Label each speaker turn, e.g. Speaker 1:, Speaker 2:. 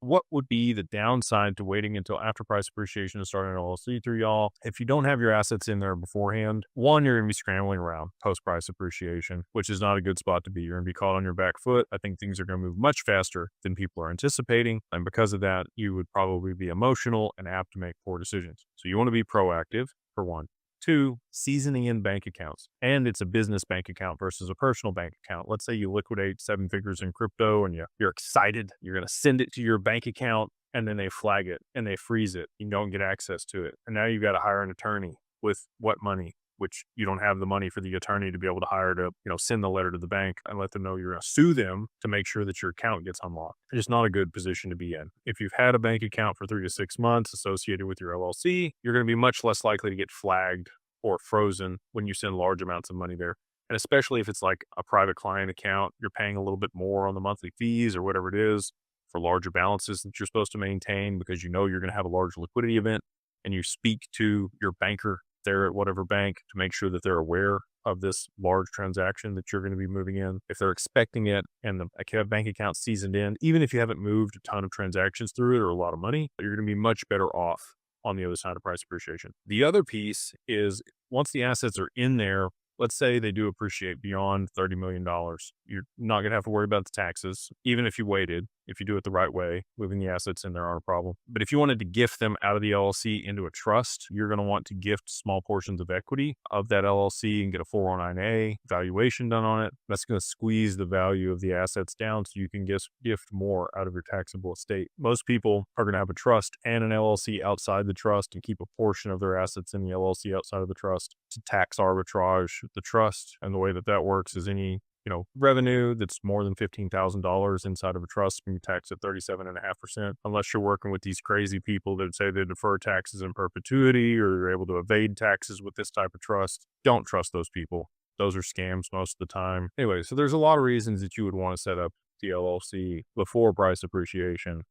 Speaker 1: what would be the downside to waiting until after price appreciation to start an LLC through y'all? If you don't have your assets in there beforehand, one, you're going to be scrambling around post price appreciation, which is not a good spot to be. You're going to be caught on your back foot. I think things are going to move much faster than people are anticipating. And because of that, you would probably be emotional and apt to make poor decisions. So you want to be proactive, for one. Two, seasoning in bank accounts. And it's a business bank account versus a personal bank account. Let's say you liquidate 7 figures in crypto and you're excited. You're going to send it to your bank account and then they flag it and they freeze it. You don't get access to it. And now you've got to hire an attorney with what money? Which you don't have the money for the attorney to be able to hire to, send the letter to the bank and let them know you're going to sue them to make sure that your account gets unlocked. It's just not a good position to be in. If you've had a bank account for 3 to 6 months associated with your LLC, you're going to be much less likely to get flagged or frozen when you send large amounts of money there. And especially if it's like a private client account, you're paying a little bit more on the monthly fees or whatever it is for larger balances that you're supposed to maintain because you know you're going to have a large liquidity event, and you speak to your banker there at whatever bank to make sure that they're aware of this large transaction that you're going to be moving in. If they're expecting it and the bank account seasoned in, even if you haven't moved a ton of transactions through it or a lot of money, you're going to be much better off on the other side of price appreciation. The other piece is once the assets are in there, let's say they do appreciate beyond $30 million. You're not going to have to worry about the taxes, even if you waited. If you do it the right way, moving the assets in there aren't a problem. But if you wanted to gift them out of the LLC into a trust, you're going to want to gift small portions of equity of that LLC and get a 409A valuation done on it. That's going to squeeze the value of the assets down so you can gift more out of your taxable estate. Most people are going to have a trust and an LLC outside the trust and keep a portion of their assets in the LLC outside of the trust to tax arbitrage the trust. And the way that works is any revenue that's more than $15,000 inside of a trust, and you tax at 37.5%, unless you're working with these crazy people that say they defer taxes in perpetuity or you're able to evade taxes with this type of trust. Don't trust those people. Those are scams most of the time. Anyway, so there's a lot of reasons that you would want to set up the LLC before price appreciation.